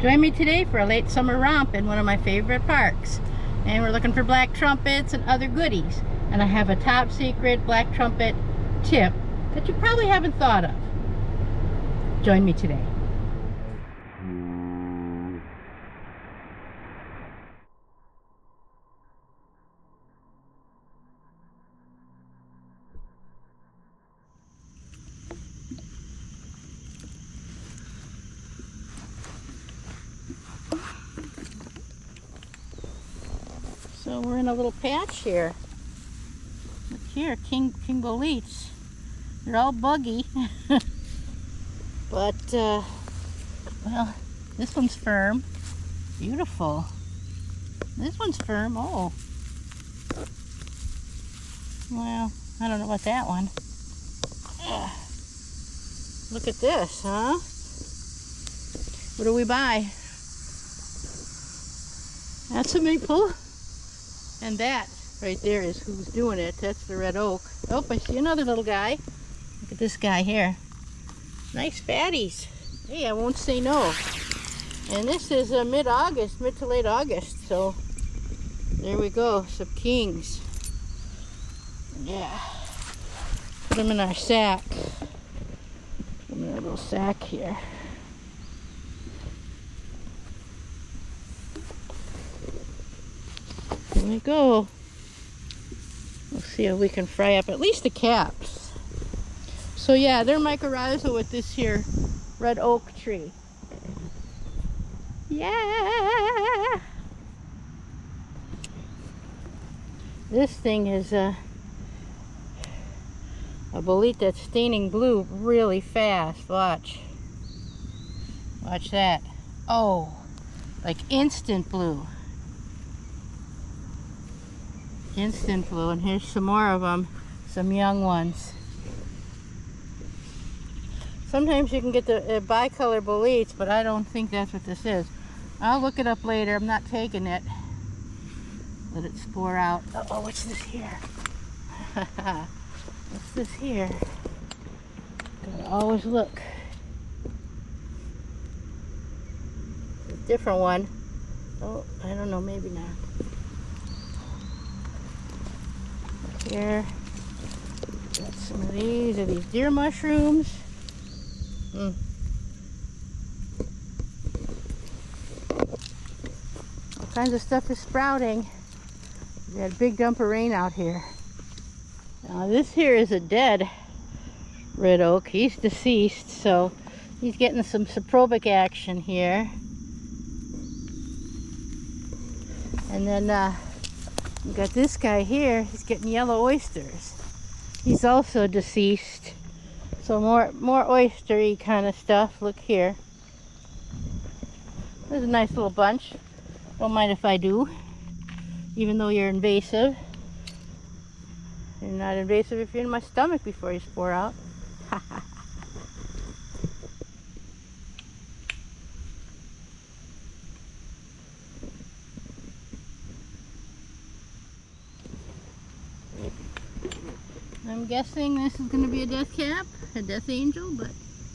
Join me today for a late summer romp in one of my favorite parks. And we're looking for black trumpets and other goodies. And I have a top secret black trumpet tip that you probably haven't thought of. Join me today. So we're in a little patch here. Look here, king boletes. They're all buggy. But, well, this one's firm. Beautiful. This one's firm. Oh. Well, I don't know about that one. Look at this, huh? What do we buy? That's a maple. And that right there is who's doing it. That's the red oak. Oh, I see another little guy. Look at this guy here. Nice fatties. Hey, I won't say no. And this is mid-August, mid to late August. So there we go, some kings. Yeah. Put them in our sack. Put them in our little sack here. Here we go. We'll see if we can fry up at least the caps. So yeah, they're mycorrhizal with this here red oak tree. Yeah! This thing is a bolete that's staining blue really fast. Watch. Watch that. Oh, like instant blue. Instant blue, and here's some more of them, some young ones. Sometimes you can get the bicolor boletes, but I don't think that's what this is. I'll look it up later. I'm not taking it. Let it spore out. Oh, what's this here? What's this here? Gotta always look. A different one. Oh, I don't know, maybe not. Here, got some of these. Are these deer mushrooms? All kinds of stuff is sprouting. We had a big dump of rain out here. Now this here is a dead red oak. He's deceased, so he's getting some saprobic action here. And then we got this guy here. He's getting yellow oysters. He's also deceased. So more oystery kind of stuff. Look here. There's a nice little bunch. Don't mind if I do. Even though you're invasive. You're not invasive if you're in my stomach before you spore out. I'm guessing this is going to be a death cap, a death angel, but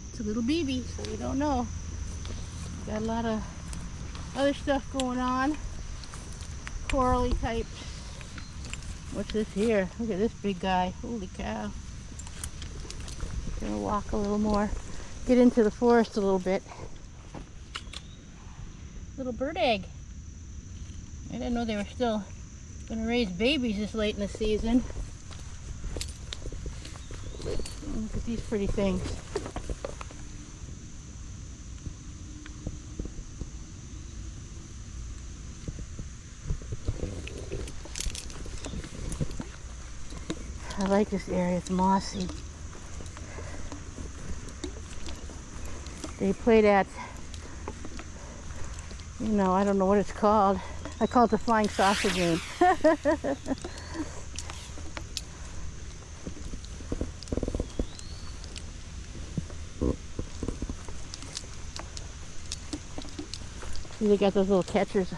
it's a little BB, so we don't know. Got a lot of other stuff going on. Corally types. What's this here? Look at this big guy. Holy cow. Gonna walk a little more. Get into the forest a little bit. Little bird egg. I didn't know they were still gonna raise babies this late in the season. Look at these pretty things. I like this area, it's mossy. They play that, you know, I don't know what it's called. I call it the flying saucer game. See, they got those little catchers.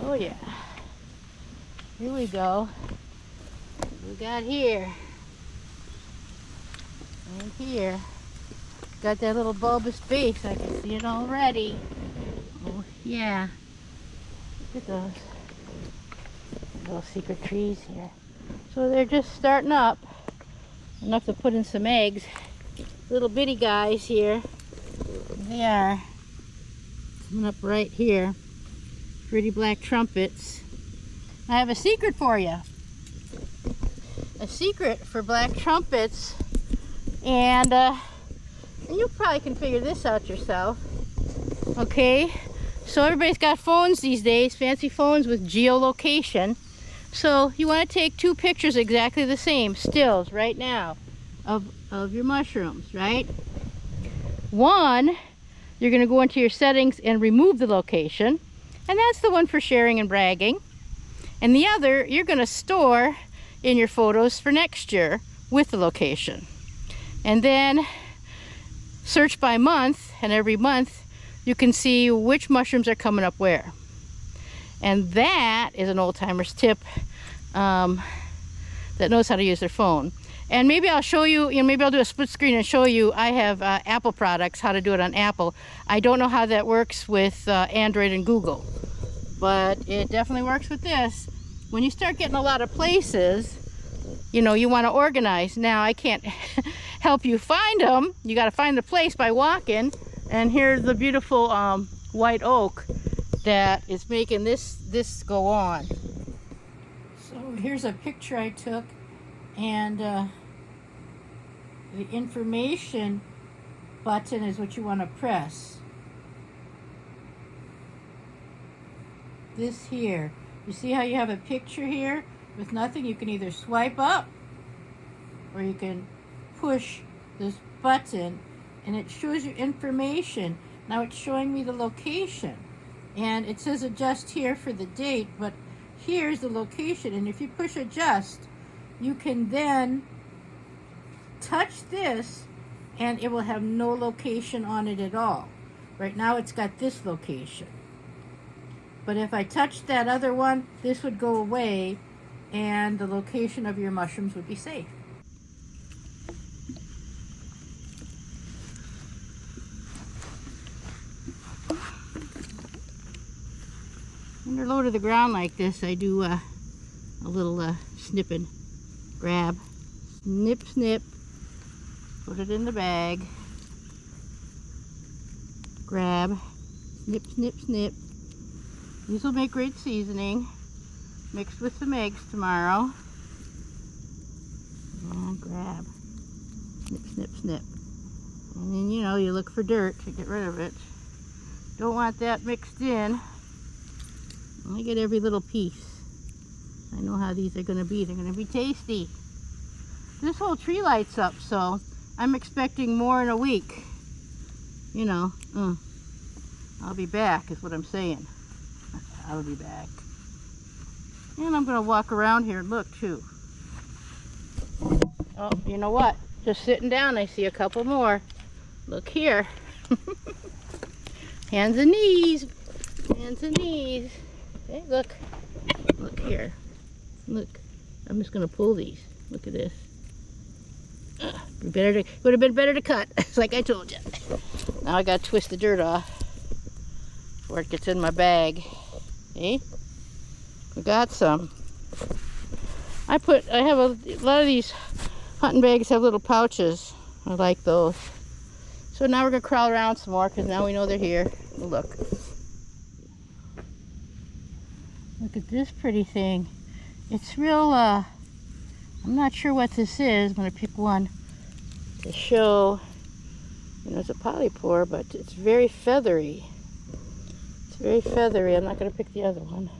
Oh yeah. Here we go. We got here. And here. Got that little bulbous base. I can see it already. Oh, yeah. Look at those little secret trees here. So they're just starting up. Enough to put in some eggs. Little bitty guys here. They are coming up right here. Pretty black trumpets. I have a secret for you. A secret for black trumpets. And you probably can figure this out yourself. Okay? So everybody's got phones these days, fancy phones with geolocation. So you want to take 2 pictures exactly the same, stills right now, of your mushrooms, right? One, you're going to go into your settings and remove the location, and that's the one for sharing and bragging. And the other, you're going to store in your photos for next year with the location. And then search by month, and every month you can see which mushrooms are coming up where. And that is an old-timer's tip that knows how to use their phone. And maybe I'll show you, maybe I'll do a split screen and show you. I have Apple products, how to do it on Apple. I don't know how that works with Android and Google, but it definitely works with this. When you start getting a lot of places, you want to organize. Now, I can't help you find them. You got to find the place by walking. And here's the beautiful white oak that is making this go on. So here's a picture I took, and the information button is what you want to press. This here. You see how you have a picture here with nothing? You can either swipe up or you can push this button and it shows you information. Now it's showing me the location. And it says adjust here for the date, but here's the location. And if you push adjust, you can then touch this and it will have no location on it at all. Right now it's got this location. But if I touched that other one, this would go away and the location of your mushrooms would be safe. When they're low to the ground like this, I do a little snipping. Grab, snip, snip, put it in the bag. Grab, snip, snip, snip. These will make great seasoning, mixed with some eggs tomorrow. And grab, snip, snip, snip. And then, you look for dirt to get rid of it. Don't want that mixed in. I get every little piece. I know how these are going to be. They're going to be tasty. This whole tree lights up, so I'm expecting more in a week. I'll be back is what I'm saying. I'll be back. And I'm going to walk around here and look too. Oh, you know what? Just sitting down, I see a couple more. Look here. Hands and knees. Hands and knees. Hey, look. Look here. Look. I'm just going to pull these. Look at this. It would have been better to cut. It's like I told you. Now I got to twist the dirt off before it gets in my bag. See? We got some. I have a lot of these hunting bags have little pouches. I like those. So now we're going to crawl around some more because now we know they're here. Look. Look at this pretty thing. It's real, I'm not sure what this is. I'm going to pick one to show. It's a polypore, but it's very feathery. It's very feathery. I'm not going to pick the other one.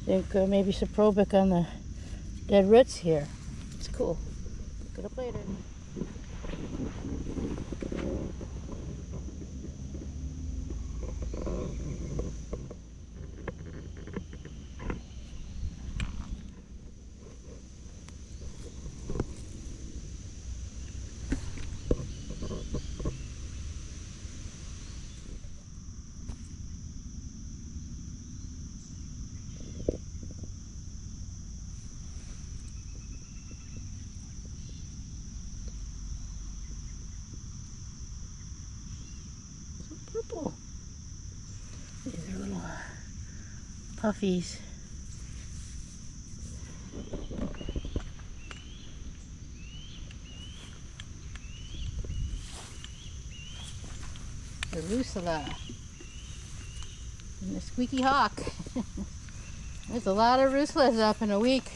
I think maybe saprobic on the dead roots here. It's cool. Look it up later. puffies. The Rusula and the squeaky hawk. There's a lot of Rusulas up in a week.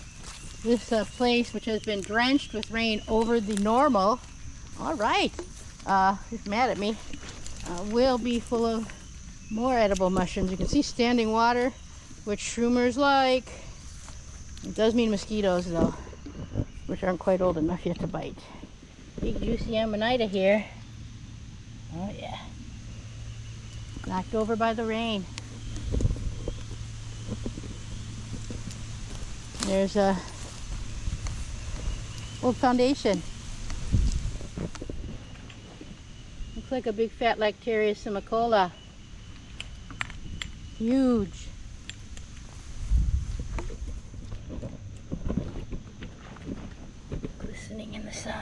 This place, which has been drenched with rain over the normal, all right, he's mad at me, will be full of more edible mushrooms. You can see standing water, which shroomers like. It does mean mosquitoes though, which aren't quite old enough yet to bite. Big juicy amanita here. Oh yeah. Knocked over by the rain. There's a old foundation. Looks like a big fat Lactaria simicola. Huge. Glistening in the sun.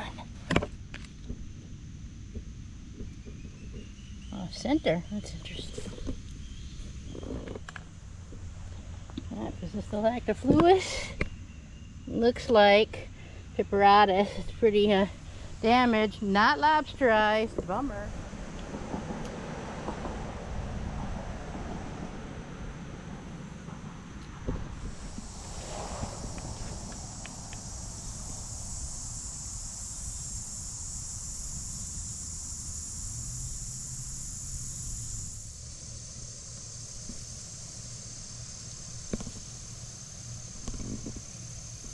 Oh, center. That's interesting. Is this the lactofluus? Looks like Pipperatus. It's pretty damaged, not lobsterized. Bummer.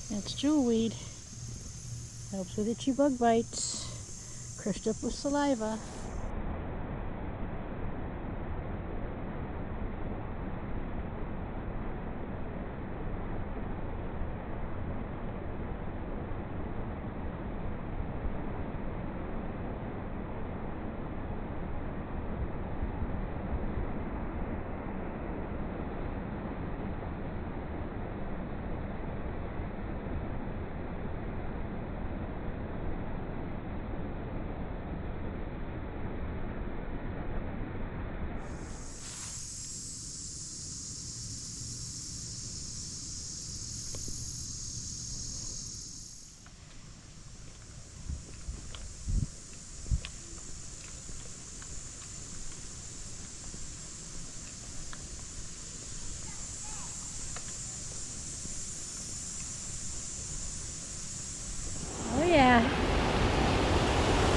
That's jewelweed. Helps with itchy bug bites. Crushed up with saliva.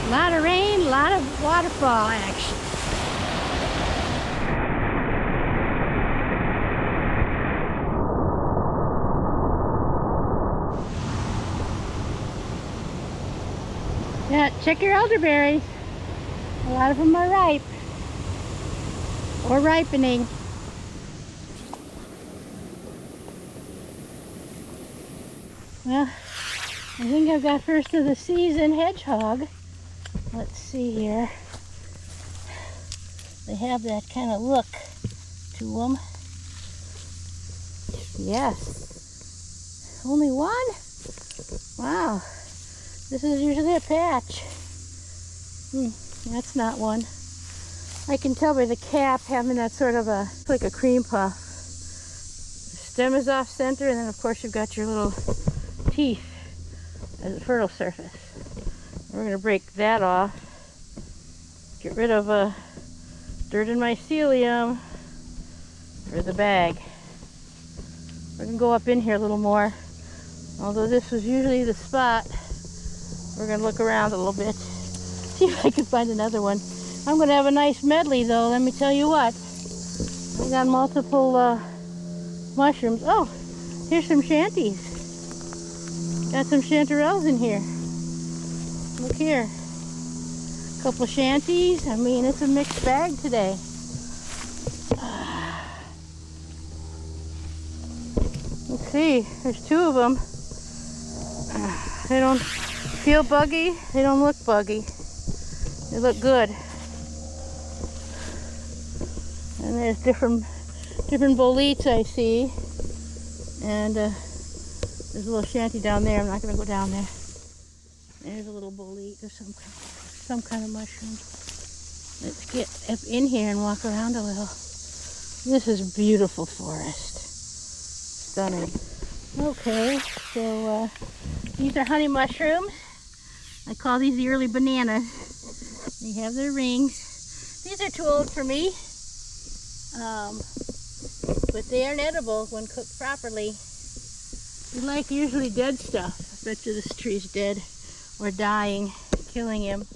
A lot of rain, a lot of waterfall action. Yeah, check your elderberries. A lot of them are ripe or ripening. Well, I think I've got first of the season hedgehog. Let's see here. They have that kind of look to them. Yes. Only one? Wow. This is usually a patch. That's not one. I can tell by the cap having that sort of a, like a cream puff. The stem is off center, and then of course you've got your little teeth as a fertile surface. We're going to break that off. Get rid of dirt and mycelium for the bag. We're going to go up in here a little more. Although this was usually the spot, we're going to look around a little bit. See if I can find another one. I'm going to have a nice medley though, let me tell you what. I got multiple mushrooms. Oh, here's some shanties. Got some chanterelles in here. Look here. A couple of shanties. I mean, it's a mixed bag today. Let's see. There's two of them. They don't feel buggy. They don't look buggy. They look good. And there's different boletes I see. And there's a little shanty down there. I'm not going to go down there. There's a little bolete or some kind of mushroom. Let's get up in here and walk around a little. This is beautiful forest. stunning. Okay, so these are honey mushrooms. I call these the early bananas. They have their rings. These are too old for me, but they are edible when cooked properly. We like usually dead stuff. I bet you this tree's dead or dying, killing him.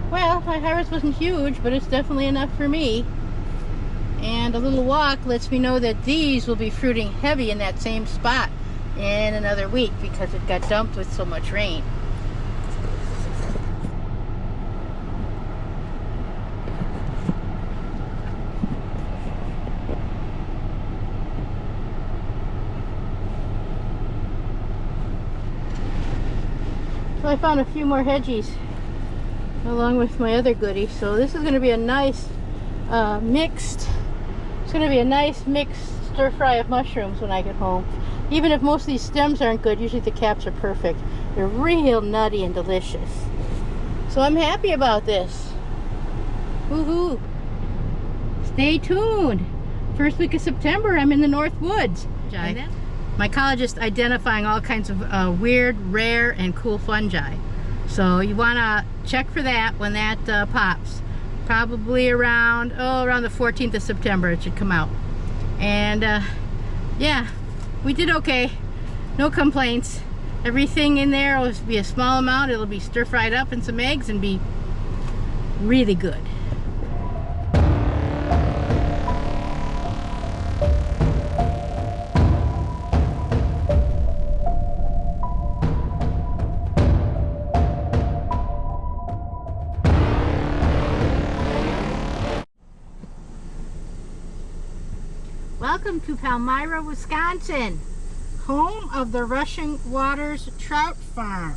Well, my harvest wasn't huge, but it's definitely enough for me. And a little walk lets me know that these will be fruiting heavy in that same spot in another week because it got dumped with so much rain. So I found a few more hedgies along with my other goodies. So this is going to be a nice mixed stir fry of mushrooms when I get home. Even if most of these stems aren't good, usually the caps are perfect. They're real nutty and delicious. So I'm happy about this. Woohoo! Stay tuned. First week of September, I'm in the North Woods. My mycologist identifying all kinds of weird, rare, and cool fungi. So you want to check for that when that pops. Probably around the 14th of September it should come out. And yeah, we did okay. No complaints. Everything in there will be a small amount. It'll be stir fried up in some eggs and be really good. Welcome to Palmyra, Wisconsin, home of the Rushing Waters Trout Farm.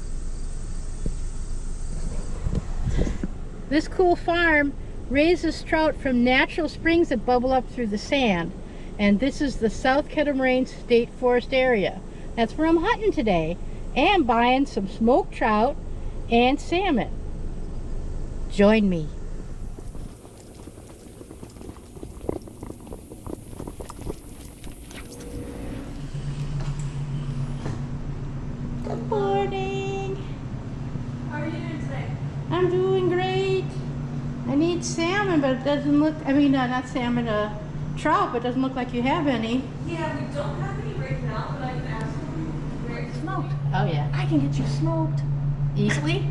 This cool farm raises trout from natural springs that bubble up through the sand. And this is the South Kettle Moraine State Forest area. That's where I'm hunting today and buying some smoked trout and salmon. Join me. Good morning. How are you doing today? I'm doing great. I need salmon, but it doesn't look, not salmon, trout, but it doesn't look like you have any. Yeah, we don't have any right now, but I can ask them where it's Smoked. Oh yeah. I can get you smoked. Easily?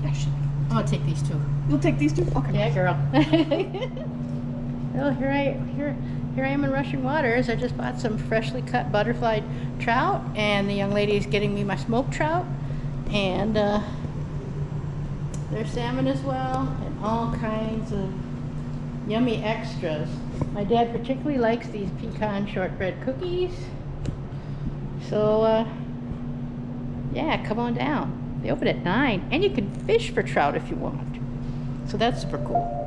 Yeah, sure. I'm gonna take these two. You'll take these two? Okay. Yeah, girl. Well, here I am in Rushing Waters. I just bought some freshly cut butterfly trout, and the young lady is getting me my smoked trout, and there's salmon as well, and all kinds of yummy extras. My dad particularly likes these pecan shortbread cookies. So, yeah, come on down. They open at 9, and you can fish for trout if you want. So that's super cool.